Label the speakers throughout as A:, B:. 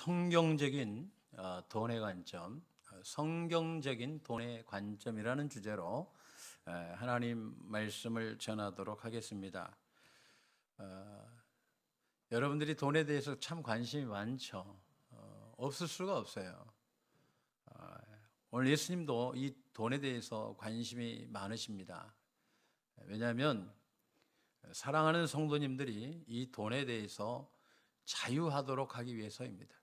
A: 성경적인 돈의 관점, 성경적인 돈의 관점이라는 주제로 하나님 말씀을 전하도록 하겠습니다. 여러분들이 돈에 대해서 참 관심이 많죠. 없을 수가 없어요. 오늘 예수님도 이 돈에 대해서 관심이 많으십니다. 왜냐하면 사랑하는 성도님들이 이 돈에 대해서 자유하도록 하기 위해서입니다.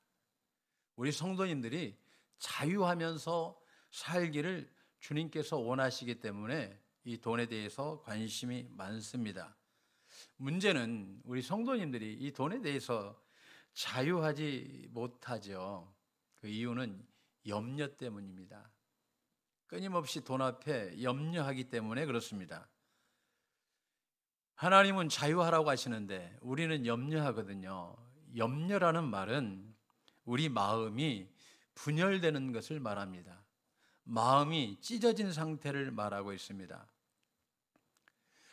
A: 우리 성도님들이 자유하면서 살기를 주님께서 원하시기 때문에 이 돈에 대해서 관심이 많습니다. 문제는 우리 성도님들이 이 돈에 대해서 자유하지 못하죠. 그 이유는 염려 때문입니다. 끊임없이 돈 앞에 염려하기 때문에 그렇습니다. 하나님은 자유하라고 하시는데 우리는 염려하거든요. 염려라는 말은 우리 마음이 분열되는 것을 말합니다. 마음이 찢어진 상태를 말하고 있습니다.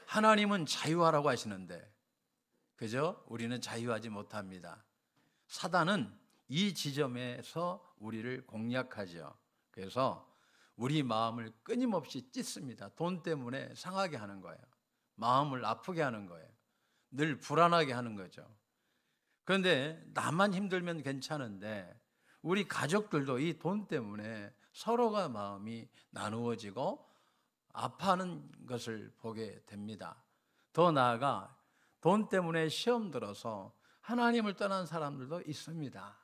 A: 하나님은 자유하라고 하시는데 그저 우리는 자유하지 못합니다. 사단은 이 지점에서 우리를 공략하죠. 그래서 우리 마음을 끊임없이 찢습니다. 돈 때문에 상하게 하는 거예요. 마음을 아프게 하는 거예요. 늘 불안하게 하는 거죠. 그런데 나만 힘들면 괜찮은데 우리 가족들도 이 돈 때문에 서로가 마음이 나누어지고 아파하는 것을 보게 됩니다. 더 나아가 돈 때문에 시험 들어서 하나님을 떠난 사람들도 있습니다.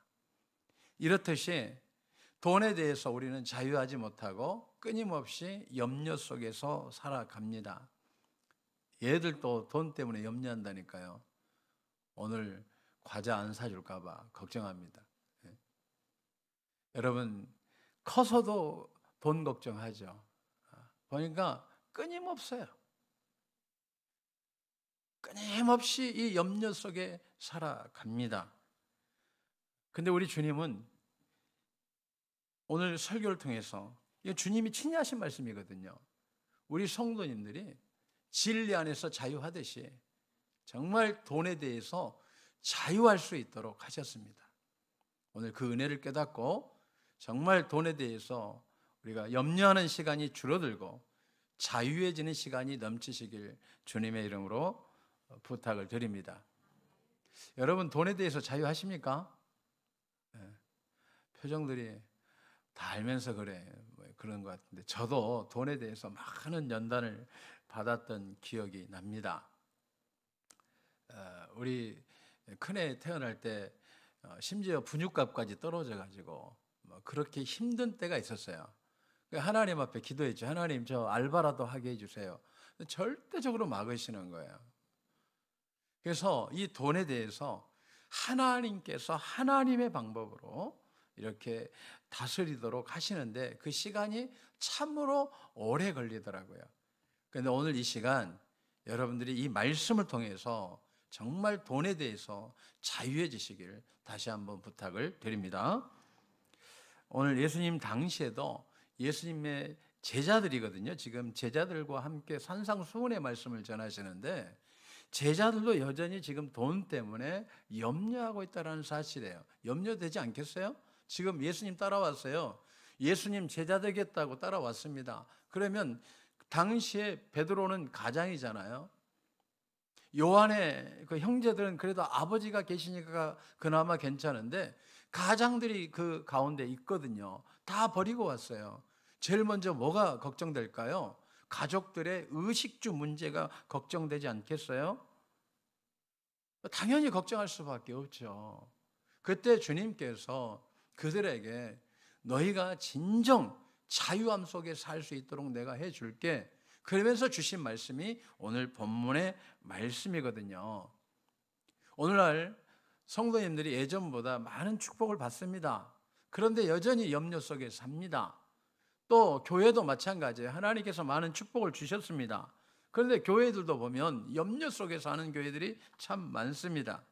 A: 이렇듯이 돈에 대해서 우리는 자유하지 못하고 끊임없이 염려 속에서 살아갑니다. 얘들도 돈 때문에 염려한다니까요. 오늘 과자 안 사줄까 봐 걱정합니다. 여러분 커서도 돈 걱정하죠. 보니까 끊임없어요. 끊임없이 이 염려 속에 살아갑니다. 근데 우리 주님은 오늘 설교를 통해서 주님이 친히 하신 말씀이거든요. 우리 성도님들이 진리 안에서 자유하듯이 정말 돈에 대해서 자유할 수 있도록 하셨습니다. 오늘 그 은혜를 깨닫고 정말 돈에 대해서 우리가 염려하는 시간이 줄어들고 자유해지는 시간이 넘치시길 주님의 이름으로 부탁을 드립니다. 여러분 돈에 대해서 자유하십니까? 표정들이 다 알면서 그런 것 같은데 저도 돈에 대해서 많은 연단을 받았던 기억이 납니다. 우리 큰애 태어날 때 심지어 분유값까지 떨어져가지고 그렇게 힘든 때가 있었어요. 하나님 앞에 기도했죠. 하나님 저 알바라도 하게 해주세요. 절대적으로 막으시는 거예요. 그래서 이 돈에 대해서 하나님께서 하나님의 방법으로 이렇게 다스리도록 하시는데 그 시간이 참으로 오래 걸리더라고요. 그런데 오늘 이 시간 여러분들이 이 말씀을 통해서 정말 돈에 대해서 자유해지시길 다시 한번 부탁을 드립니다. 오늘 예수님 당시에도 예수님의 제자들이거든요. 지금 제자들과 함께 산상수훈의 말씀을 전하시는데 제자들도 여전히 지금 돈 때문에 염려하고 있다는 사실이에요. 염려되지 않겠어요? 지금 예수님 따라왔어요. 예수님 제자 되겠다고 따라왔습니다. 그러면 당시에 베드로는 가장이잖아요. 요한의 그 형제들은 그래도 아버지가 계시니까 그나마 괜찮은데 가장들이 그 가운데 있거든요. 다 버리고 왔어요. 제일 먼저 뭐가 걱정될까요? 가족들의 의식주 문제가 걱정되지 않겠어요? 당연히 걱정할 수밖에 없죠. 그때 주님께서 그들에게 너희가 진정 자유함 속에 살 수 있도록 내가 해줄게. 그러면서 주신 말씀이 오늘 본문의 말씀이거든요. 오늘날 성도님들이 예전보다 많은 축복을 받습니다. 그런데 여전히 염려 속에 삽니다. 또 교회도 마찬가지예요. 하나님께서 많은 축복을 주셨습니다. 그런데 교회들도 보면 염려 속에 사는 교회들이 참 많습니다.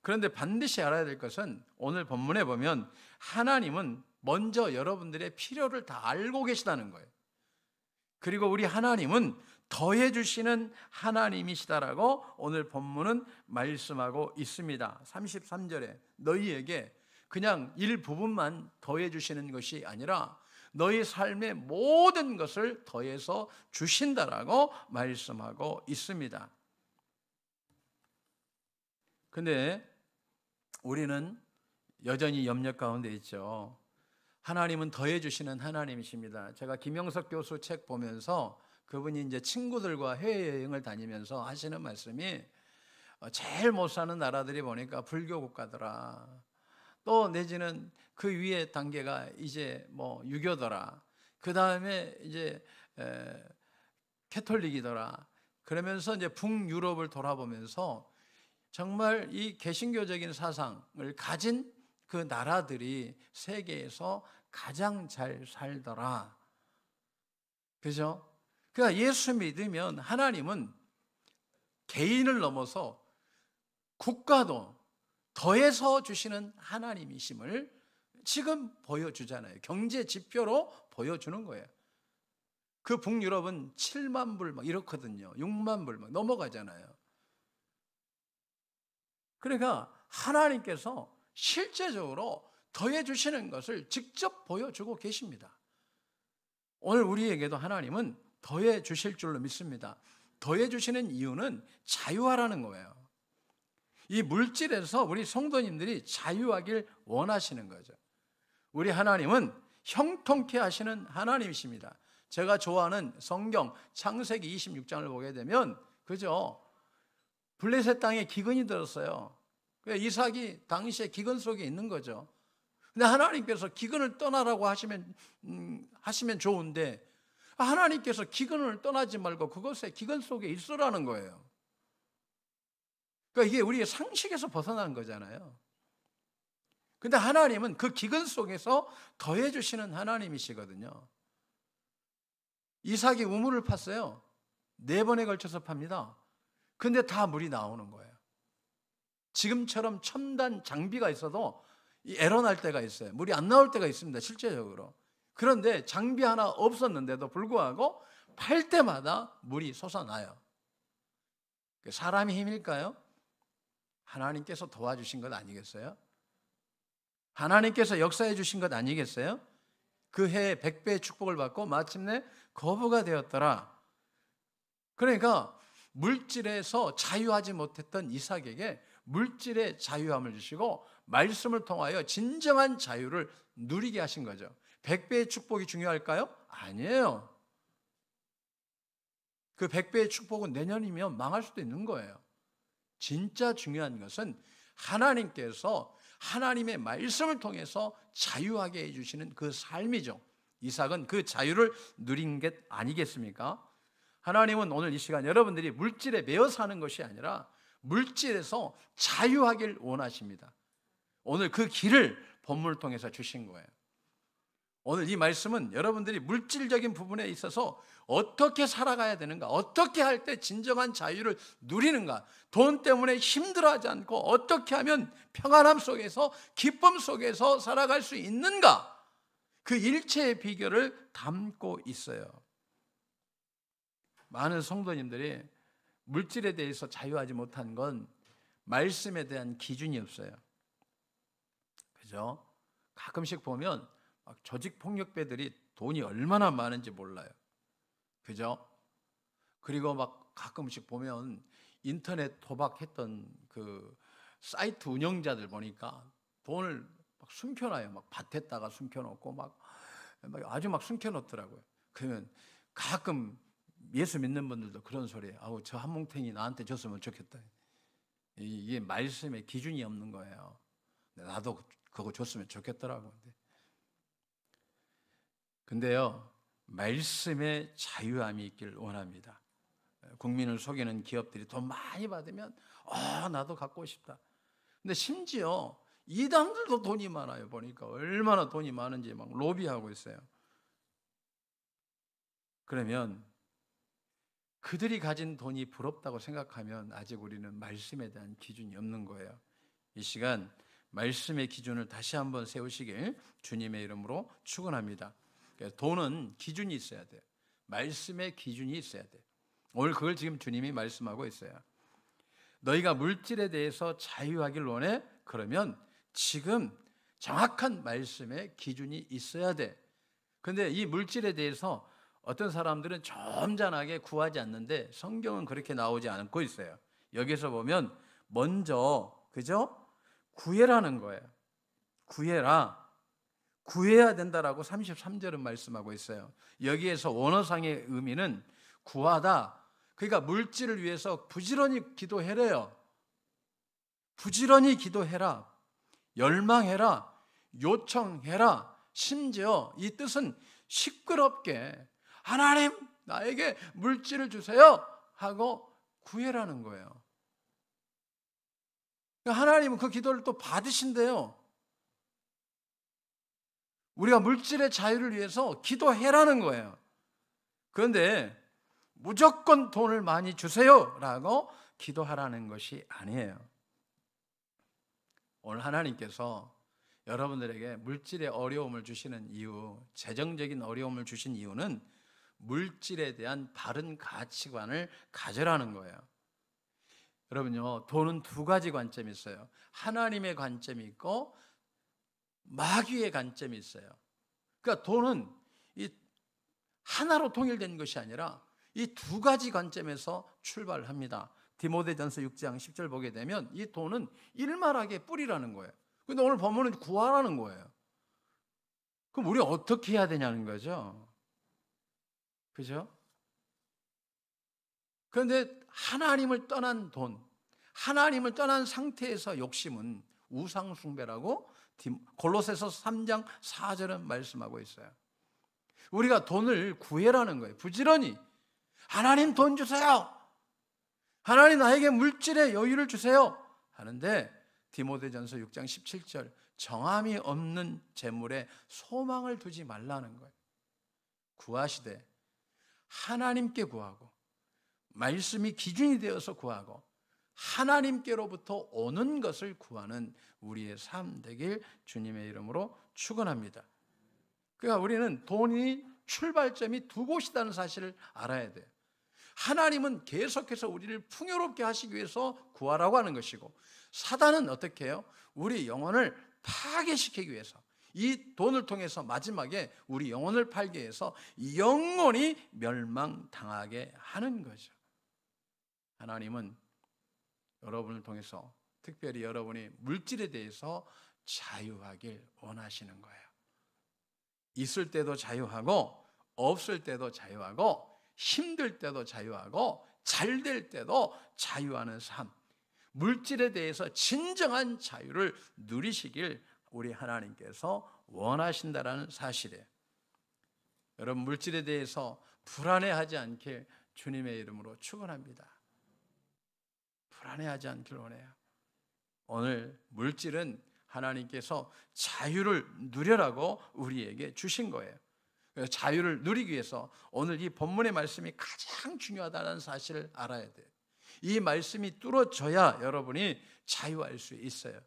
A: 그런데 반드시 알아야 될 것은 오늘 본문에 보면 하나님은 먼저 여러분들의 필요를 다 알고 계시다는 거예요. 그리고 우리 하나님은 더해 주시는 하나님이시다라고 오늘 본문은 말씀하고 있습니다. 33절에 너희에게 그냥 일부분만 더해 주시는 것이 아니라 너희 삶의 모든 것을 더해서 주신다라고 말씀하고 있습니다. 근데 우리는 여전히 염려 가운데 있죠. 하나님은 더해 주시는 하나님이십니다. 제가 김영석 교수 책 보면서 그분이 이제 친구들과 해외여행을 다니면서 하시는 말씀이 제일 못 사는 나라들이 보니까 불교 국가더라. 또 내지는 그 위에 단계가 이제 뭐 유교더라. 그 다음에 이제 캐톨릭이더라. 그러면서 이제 북유럽을 돌아보면서 정말 이 개신교적인 사상을 가진 그 나라들이 세계에서 가장 잘 살더라. 그죠? 그러니까 예수 믿으면 하나님은 개인을 넘어서 국가도 더해서 주시는 하나님이심을 지금 보여주잖아요. 경제 지표로 보여주는 거예요. 그 북유럽은 7만 불 막 이렇거든요. 6만 불 막 넘어가잖아요. 그러니까 하나님께서 실제적으로 더해 주시는 것을 직접 보여주고 계십니다. 오늘 우리에게도 하나님은 더해 주실 줄로 믿습니다. 더해 주시는 이유는 자유하라는 거예요. 이 물질에서 우리 성도님들이 자유하길 원하시는 거죠. 우리 하나님은 형통케 하시는 하나님이십니다. 제가 좋아하는 성경 창세기 26장을 보게 되면 그죠? 블레셋 땅에 기근이 들었어요. 이삭이 당시에 기근 속에 있는 거죠. 근데 하나님께서 기근을 떠나라고 하시면 좋은데 하나님께서 기근을 떠나지 말고 그것에 기근 속에 있으라는 거예요. 그러니까 이게 우리의 상식에서 벗어난 거잖아요. 근데 하나님은 그 기근 속에서 더해 주시는 하나님이시거든요. 이삭이 우물을 팠어요. 4번에 걸쳐서 팝니다. 근데 다 물이 나오는 거예요. 지금처럼 첨단 장비가 있어도 에러 날 때가 있어요. 물이 안 나올 때가 있습니다. 실제적으로. 그런데 장비 하나 없었는데도 불구하고 팔 때마다 물이 솟아나요. 사람의 힘일까요? 하나님께서 도와주신 것 아니겠어요? 하나님께서 역사해 주신 것 아니겠어요? 그 해에 100배의 축복을 받고 마침내 거부가 되었더라. 그러니까 물질에서 자유하지 못했던 이삭에게 물질의 자유함을 주시고 말씀을 통하여 진정한 자유를 누리게 하신 거죠. 100배의 축복이 중요할까요? 아니에요. 그 100배의 축복은 내년이면 망할 수도 있는 거예요. 진짜 중요한 것은 하나님께서 하나님의 말씀을 통해서 자유하게 해주시는 그 삶이죠. 이삭은 그 자유를 누린 게 아니겠습니까? 하나님은 오늘 이 시간 여러분들이 물질에 매여 사는 것이 아니라 물질에서 자유하길 원하십니다. 오늘 그 길을 본문을 통해서 주신 거예요. 오늘 이 말씀은 여러분들이 물질적인 부분에 있어서 어떻게 살아가야 되는가, 어떻게 할 때 진정한 자유를 누리는가, 돈 때문에 힘들어하지 않고 어떻게 하면 평안함 속에서 기쁨 속에서 살아갈 수 있는가, 그 일체의 비결을 담고 있어요. 많은 성도님들이 물질에 대해서 자유하지 못한 건 말씀에 대한 기준이 없어요. 그죠? 가끔씩 보면 막 조직폭력배들이 돈이 얼마나 많은지 몰라요. 그죠? 그리고 막 가끔씩 보면 인터넷 도박했던 그 사이트 운영자들 보니까 돈을 막 숨겨놔요. 막 밭에다가 숨겨놓고 막 아주 막 숨겨놓더라고요. 그러면 가끔 예수 믿는 분들도 그런 소리예요. 아우, 저 한 뭉탱이 나한테 줬으면 좋겠다. 이게 말씀에 기준이 없는 거예요. 나도 그거 줬으면 좋겠더라고. 근데요, 말씀에 자유함이 있길 원합니다. 국민을 속이는 기업들이 돈 많이 받으면 나도 갖고 싶다. 근데 심지어 이단들도 돈이 많아요. 보니까 얼마나 돈이 많은지 막 로비하고 있어요. 그러면 그들이 가진 돈이 부럽다고 생각하면 아직 우리는 말씀에 대한 기준이 없는 거예요. 이 시간 말씀의 기준을 다시 한번 세우시길 주님의 이름으로 축원합니다. 돈은 기준이 있어야 돼요. 말씀의 기준이 있어야 돼요. 오늘 그걸 지금 주님이 말씀하고 있어요. 너희가 물질에 대해서 자유하길 원해? 그러면 지금 정확한 말씀의 기준이 있어야 돼. 근데 이 물질에 대해서 어떤 사람들은 점잖하게 구하지 않는데 성경은 그렇게 나오지 않고 있어요. 여기서 보면 먼저 그죠? 구해라는 거예요. 구해라. 구해야 된다라고 33절은 말씀하고 있어요. 여기에서 원어상의 의미는 구하다. 그러니까 물질을 위해서 부지런히 기도해래요. 부지런히 기도해라. 열망해라. 요청해라. 심지어 이 뜻은 시끄럽게 하나님 나에게 물질을 주세요 하고 구해라는 거예요. 하나님은 그 기도를 또 받으신대요. 우리가 물질의 자유를 위해서 기도해라는 거예요. 그런데 무조건 돈을 많이 주세요라고 기도하라는 것이 아니에요. 오늘 하나님께서 여러분들에게 물질의 어려움을 주시는 이유, 재정적인 어려움을 주신 이유는 물질에 대한 바른 가치관을 가져라는 거예요. 여러분요, 돈은 두 가지 관점이 있어요. 하나님의 관점이 있고 마귀의 관점이 있어요. 그러니까 돈은 이 하나로 통일된 것이 아니라 이 두 가지 관점에서 출발합니다. 디모데전서 6장 10절 보게 되면 이 돈은 일말하게 뿌리라는 거예요. 근데 오늘 본문은 구하라는 거예요. 그럼 우리 어떻게 해야 되냐는 거죠. 그죠? 그런데 하나님을 떠난 돈, 하나님을 떠난 상태에서 욕심은 우상숭배라고 골로새서 3장 4절은 말씀하고 있어요. 우리가 돈을 구해라는 거예요. 부지런히 하나님 돈 주세요. 하나님 나에게 물질의 여유를 주세요 하는데 디모데전서 6장 17절 정함이 없는 재물에 소망을 두지 말라는 거예요. 구하시되 하나님께 구하고 말씀이 기준이 되어서 구하고 하나님께로부터 오는 것을 구하는 우리의 삶 되길 주님의 이름으로 축원합니다. 그러니까 우리는 돈이 출발점이 두 곳이라는 사실을 알아야 돼요. 하나님은 계속해서 우리를 풍요롭게 하시기 위해서 구하라고 하는 것이고 사단은 어떻게 해요? 우리 영혼을 파괴시키기 위해서 이 돈을 통해서 마지막에 우리 영혼을 팔게 해서 영원히 멸망당하게 하는 거죠. 하나님은 여러분을 통해서 특별히 여러분이 물질에 대해서 자유하길 원하시는 거예요. 있을 때도 자유하고 없을 때도 자유하고 힘들 때도 자유하고 잘 될 때도 자유하는 삶, 물질에 대해서 진정한 자유를 누리시길 우리 하나님께서 원하신다라는 사실이에요. 여러분 물질에 대해서 불안해하지 않길 주님의 이름으로 축원합니다. 불안해하지 않길 원해요. 오늘 물질은 하나님께서 자유를 누려라고 우리에게 주신 거예요. 그래서 자유를 누리기 위해서 오늘 이 본문의 말씀이 가장 중요하다는 사실을 알아야 돼요. 이 말씀이 뚫어져야 여러분이 자유할 수 있어요.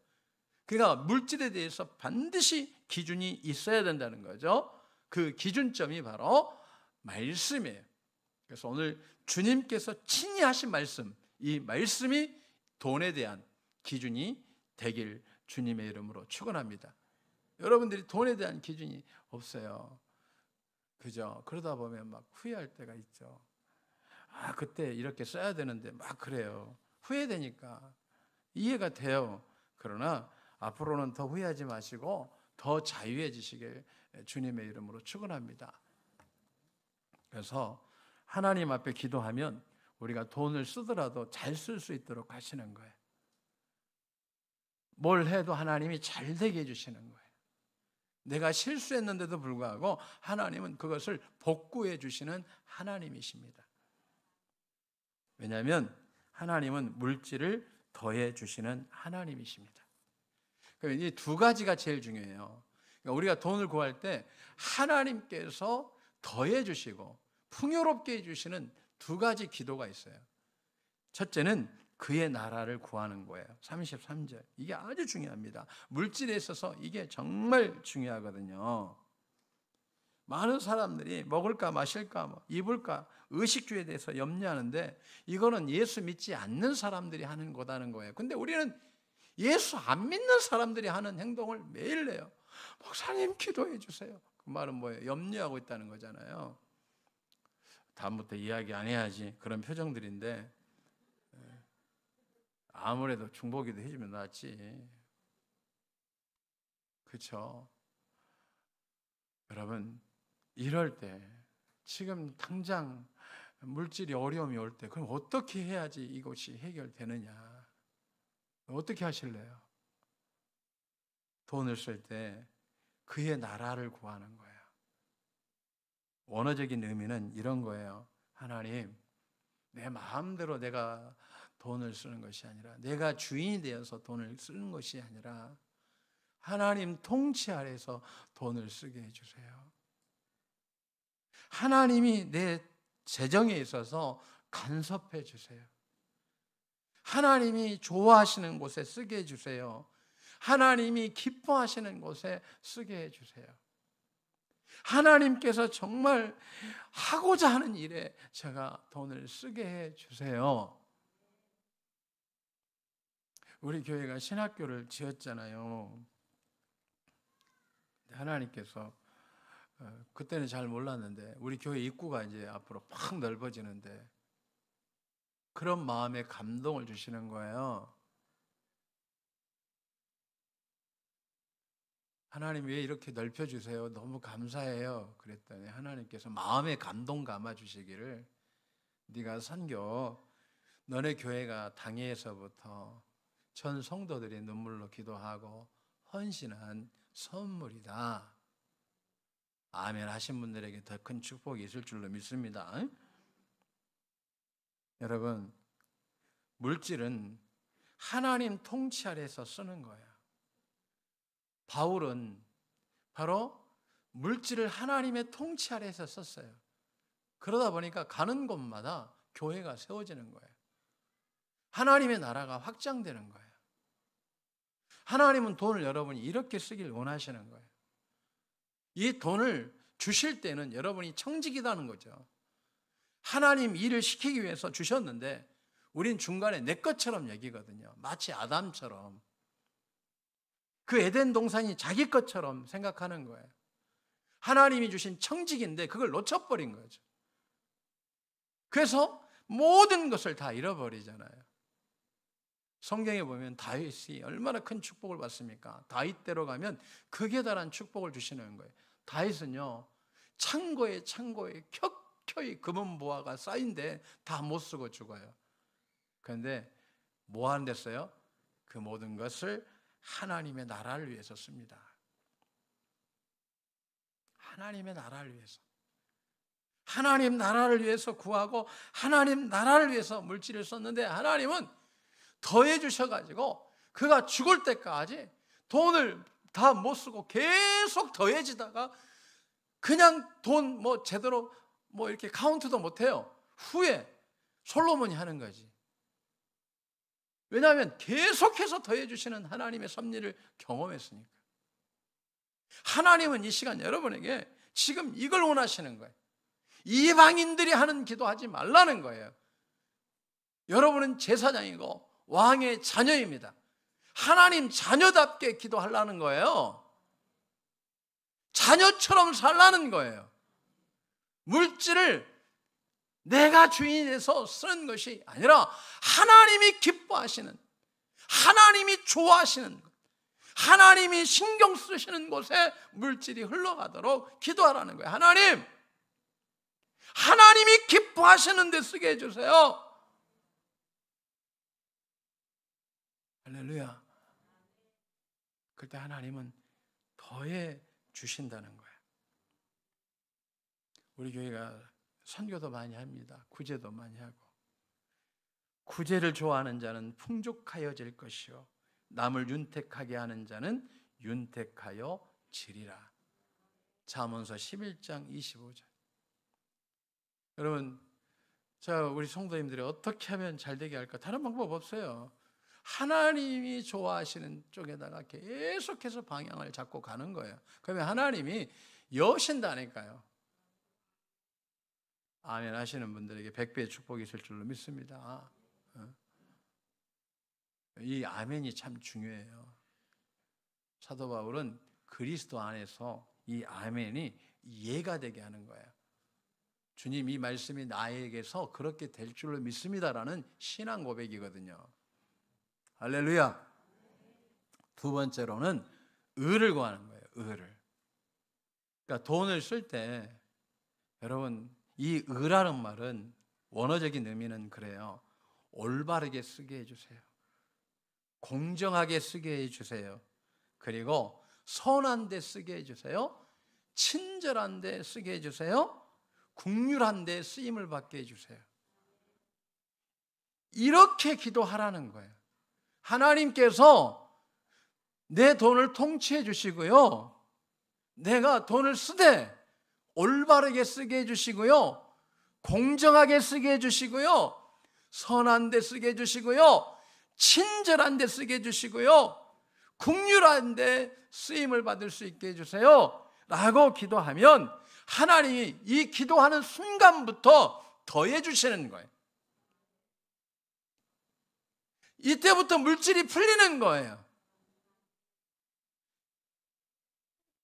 A: 그러니까 물질에 대해서 반드시 기준이 있어야 된다는 거죠. 그 기준점이 바로 말씀이에요. 그래서 오늘 주님께서 친히 하신 말씀, 이 말씀이 돈에 대한 기준이 되길 주님의 이름으로 축원합니다. 여러분들이 돈에 대한 기준이 없어요. 그죠? 그러다 보면 막 후회할 때가 있죠. 아, 그때 이렇게 써야 되는데 막 그래요. 후회되니까 이해가 돼요. 그러나 앞으로는 더 후회하지 마시고 더 자유해지시길 주님의 이름으로 축원합니다. 그래서 하나님 앞에 기도하면 우리가 돈을 쓰더라도 잘 쓸 수 있도록 하시는 거예요. 뭘 해도 하나님이 잘 되게 해주시는 거예요. 내가 실수했는데도 불구하고 하나님은 그것을 복구해 주시는 하나님이십니다. 왜냐하면 하나님은 물질을 더해 주시는 하나님이십니다. 이 두 가지가 제일 중요해요. 그러니까 우리가 돈을 구할 때 하나님께서 더해 주시고 풍요롭게 해주시는 두 가지 기도가 있어요. 첫째는 그의 나라를 구하는 거예요. 33절. 이게 아주 중요합니다. 물질에 있어서 이게 정말 중요하거든요. 많은 사람들이 먹을까 마실까 입을까 의식주에 대해서 염려하는데 이거는 예수 믿지 않는 사람들이 하는 거다는 거예요. 근데 우리는 예수 안 믿는 사람들이 하는 행동을 매일 내요. 목사님 기도해 주세요. 그 말은 뭐예요? 염려하고 있다는 거잖아요. 다음부터 이야기 안 해야지, 그런 표정들인데 아무래도 중보기도 해주면 낫지. 그렇죠? 여러분, 이럴 때 지금 당장 물질이 어려움이 올 때 그럼 어떻게 해야지 이것이 해결되느냐? 어떻게 하실래요? 돈을 쓸 때 그의 나라를 구하는 거예요. 원어적인 의미는 이런 거예요. 하나님, 내 마음대로 내가 돈을 쓰는 것이 아니라, 내가 주인이 되어서 돈을 쓰는 것이 아니라 하나님 통치 아래서 돈을 쓰게 해주세요. 하나님이 내 재정에 있어서 간섭해 주세요. 하나님이 좋아하시는 곳에 쓰게 해주세요. 하나님이 기뻐하시는 곳에 쓰게 해주세요. 하나님께서 정말 하고자 하는 일에 제가 돈을 쓰게 해주세요. 우리 교회가 신학교를 지었잖아요. 하나님께서 그때는 잘 몰랐는데 우리 교회 입구가 이제 앞으로 팍 넓어지는데 그런 마음에 감동을 주시는 거예요. 하나님 왜 이렇게 넓혀주세요? 너무 감사해요. 그랬더니 하나님께서 마음에 감동 감아 주시기를, 네가 선교, 너네 교회가 당회에서부터 전 성도들이 눈물로 기도하고 헌신한 선물이다. 아멘 하신 분들에게 더 큰 축복이 있을 줄로 믿습니다. 여러분, 물질은 하나님 통치 아래서 쓰는 거예요. 바울은 바로 물질을 하나님의 통치 아래서 썼어요. 그러다 보니까 가는 곳마다 교회가 세워지는 거예요. 하나님의 나라가 확장되는 거예요. 하나님은 돈을 여러분이 이렇게 쓰길 원하시는 거예요. 이 돈을 주실 때는 여러분이 청직이라는 거죠. 하나님 일을 시키기 위해서 주셨는데 우린 중간에 내 것처럼 여기거든요. 마치 아담처럼 그 에덴 동산이 자기 것처럼 생각하는 거예요. 하나님이 주신 청직인데 그걸 놓쳐버린 거죠. 그래서 모든 것을 다 잃어버리잖아요. 성경에 보면 다윗이 얼마나 큰 축복을 받습니까? 다윗대로 가면 극에 달한 축복을 주시는 거예요. 다윗은요, 창고에 켜켜이 금은 보화가 쌓인데 다 못 쓰고 죽어요. 그런데 뭐 하는 데서요? 그 모든 것을 하나님의 나라를 위해서 씁니다. 하나님의 나라를 위해서. 하나님 나라를 위해서 구하고 하나님 나라를 위해서 물질을 썼는데 하나님은 더해 주셔가지고 그가 죽을 때까지 돈을 다 못 쓰고 계속 더해지다가 그냥 돈 뭐 제대로 뭐 이렇게 카운트도 못해요. 후에 솔로몬이 하는 거지. 왜냐하면 계속해서 더해 주시는 하나님의 섭리를 경험했으니까. 하나님은 이 시간 여러분에게 지금 이걸 원하시는 거예요. 이방인들이 하는 기도하지 말라는 거예요. 여러분은 제사장이고 왕의 자녀입니다. 하나님 자녀답게 기도하려는 거예요. 자녀처럼 살라는 거예요. 물질을 내가 주인이 돼서 쓰는 것이 아니라 하나님이 기뻐하시는, 하나님이 좋아하시는 것, 하나님이 신경 쓰시는 곳에 물질이 흘러가도록 기도하라는 거예요. 하나님이 기뻐하시는 데 쓰게 해주세요. 할렐루야. 그때 하나님은 더해 주신다는 거예요. 우리 교회가 선교도 많이 합니다. 구제도 많이 하고. 구제를 좋아하는 자는 풍족하여질 것이요 남을 윤택하게 하는 자는 윤택하여 지리라. 잠언서 11장 25절. 여러분, 우리 성도님들이 어떻게 하면 잘 되게 할까? 다른 방법 없어요. 하나님이 좋아하시는 쪽에다가 계속해서 방향을 잡고 가는 거예요. 그러면 하나님이 여신다니까요. 아멘 하시는 분들에게 100배의 축복이 있을 줄로 믿습니다. 이 아멘이 참 중요해요. 사도 바울은 그리스도 안에서 이 아멘이 이해가 되게 하는 거예요. 주님, 이 말씀이 나에게서 그렇게 될 줄로 믿습니다라는 신앙 고백이거든요. 할렐루야. 두 번째로는 의를 구하는 거예요. 의를. 그러니까 돈을 쓸 때 여러분, 이 의라는 말은 원어적인 의미는 그래요. 올바르게 쓰게 해주세요. 공정하게 쓰게 해주세요. 그리고 선한 데 쓰게 해주세요. 친절한 데 쓰게 해주세요. 긍휼한 데 쓰임을 받게 해주세요. 이렇게 기도하라는 거예요. 하나님께서 내 돈을 통치해 주시고요, 내가 돈을 쓰되 올바르게 쓰게 해주시고요, 공정하게 쓰게 해주시고요, 선한 데 쓰게 해주시고요, 친절한 데 쓰게 해주시고요, 긍휼한 데 쓰임을 받을 수 있게 해주세요 라고 기도하면 하나님이 이 기도하는 순간부터 더해 주시는 거예요. 이때부터 물질이 풀리는 거예요.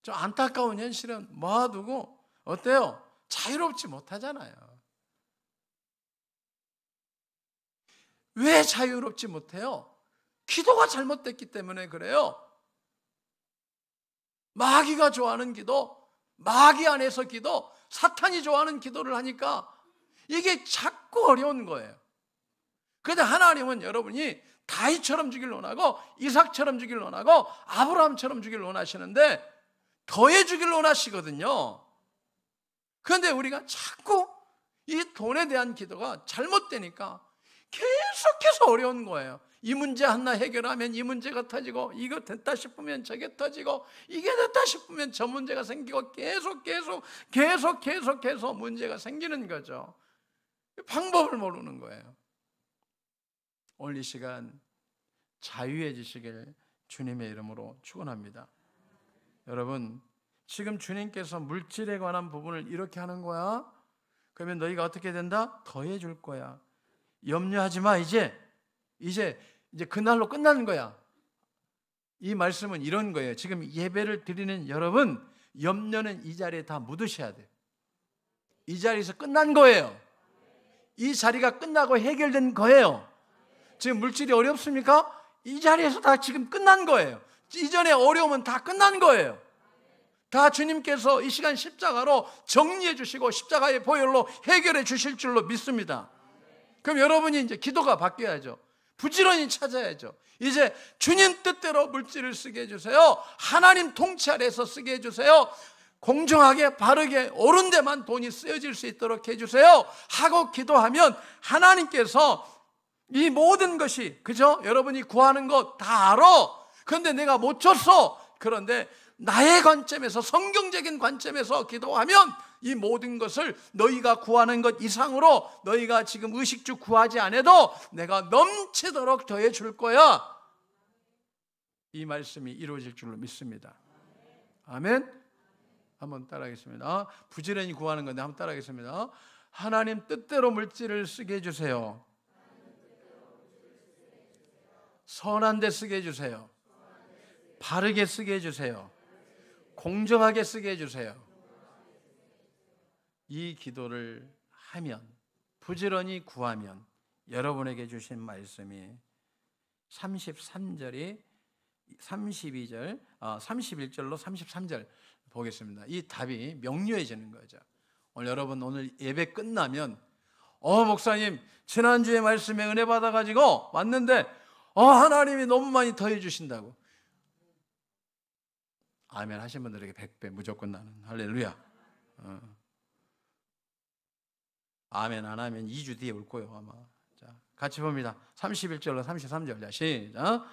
A: 좀 안타까운 현실은 모아두고 어때요? 자유롭지 못하잖아요. 왜 자유롭지 못해요? 기도가 잘못됐기 때문에 그래요. 마귀가 좋아하는 기도, 마귀 안에서 기도, 사탄이 좋아하는 기도를 하니까 이게 자꾸 어려운 거예요. 그런데 하나님은 여러분이 다윗처럼 주길 원하고 이삭처럼 주길 원하고 아브라함처럼 주길 원하시는데 더해 주길 원하시거든요. 그런데 우리가 자꾸 이 돈에 대한 기도가 잘못되니까 계속해서 어려운 거예요. 이 문제 하나 해결하면 이 문제가 터지고, 이거 됐다 싶으면 저게 터지고, 이게 됐다 싶으면 저 문제가 생기고, 계속해서 문제가 생기는 거죠. 방법을 모르는 거예요. 오늘 이 시간 자유해지시길 주님의 이름으로 축원합니다. 여러분, 지금 주님께서 물질에 관한 부분을 이렇게 하는 거야. 그러면 너희가 어떻게 된다? 더해 줄 거야. 염려하지 마. 이제 그날로 끝나는 거야. 이 말씀은 이런 거예요. 지금 예배를 드리는 여러분, 염려는 이 자리에 다 묻으셔야 돼요. 이 자리에서 끝난 거예요. 이 자리가 끝나고 해결된 거예요. 지금 물질이 어렵습니까? 이 자리에서 다 지금 끝난 거예요. 이전에 어려움은 다 끝난 거예요. 다 주님께서 이 시간 십자가로 정리해 주시고 십자가의 보혈로 해결해 주실 줄로 믿습니다. 그럼 여러분이 이제 기도가 바뀌어야죠. 부지런히 찾아야죠. 이제 주님 뜻대로 물질을 쓰게 해주세요. 하나님 통치 아래서 쓰게 해주세요. 공정하게 바르게 옳은 데만 돈이 쓰여질 수 있도록 해주세요 하고 기도하면 하나님께서 이 모든 것이, 그죠? 여러분이 구하는 거 다 알아. 그런데 내가 못 줬어. 그런데 나의 관점에서, 성경적인 관점에서 기도하면 이 모든 것을 너희가 구하는 것 이상으로 너희가 지금 의식주 구하지 않아도 내가 넘치도록 더해 줄 거야. 이 말씀이 이루어질 줄로 믿습니다. 아멘. 한번 따라하겠습니다. 부지런히 구하는 건데 한번 따라하겠습니다. 하나님 뜻대로 물질을 쓰게 해주세요. 선한 데 쓰게 해주세요. 바르게 쓰게 해주세요. 공정하게 쓰게 해주세요. 이 기도를 하면, 부지런히 구하면 여러분에게 주신 말씀이 33절이 32절, 31절로 33절 보겠습니다. 이 답이 명료해지는 거죠. 오늘 예배 끝나면 목사님 지난주에 말씀에 은혜 받아가지고 왔는데 하나님이 너무 많이 더해 주신다고. 아멘 하신 분들에게 100배 무조건 나는 할렐루야. 아멘 안 하면 2주 뒤에 올 거예요 아마. 자, 같이 봅니다. 31절로 33절. 자, 시작.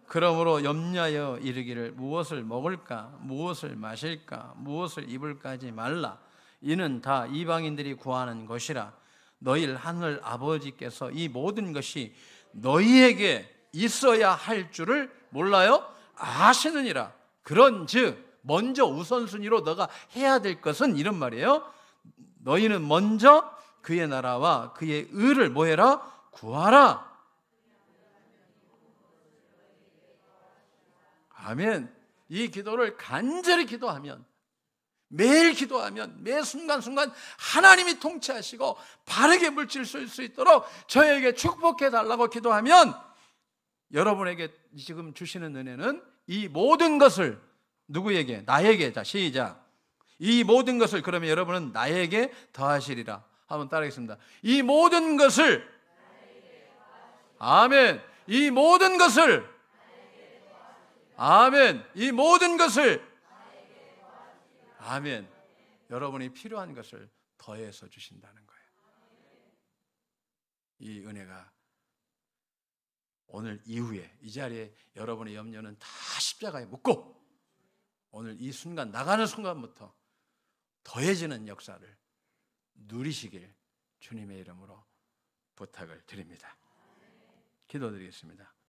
A: 그러므로 염려하여 이르기를 무엇을 먹을까, 무엇을 마실까, 무엇을 입을까 하지 말라. 이는 다 이방인들이 구하는 것이라. 너희 하늘 아버지께서 이 모든 것이 너희에게 있어야 할 줄을 몰라요? 아시느니라. 그런즉 먼저 우선순위로 너가 해야 될 것은 이런 말이에요. 너희는 먼저 그의 나라와 그의 의를 뭐해라? 구하라. 아멘. 이 기도를 간절히 기도하면, 매일 기도하면 매 순간순간 하나님이 통치하시고 바르게 물질 쓸 수 있도록 저에게 축복해 달라고 기도하면 여러분에게 지금 주시는 은혜는 이 모든 것을 누구에게? 나에게. 자, 시작. 이 모든 것을, 그러면 여러분은 나에게 더하시리라. 한번 따라하겠습니다. 이 모든 것을, 아멘. 이 모든 것을, 아멘. 이 모든 것을, 아멘. 여러분이 필요한 것을 더해서 주신다는 거예요. 이 은혜가 오늘 이후에 이 자리에 여러분의 염려는 다 십자가에 묻고 오늘 이 순간, 나가는 순간부터 더해지는 역사를 누리시길 주님의 이름으로 부탁을 드립니다. 기도드리겠습니다.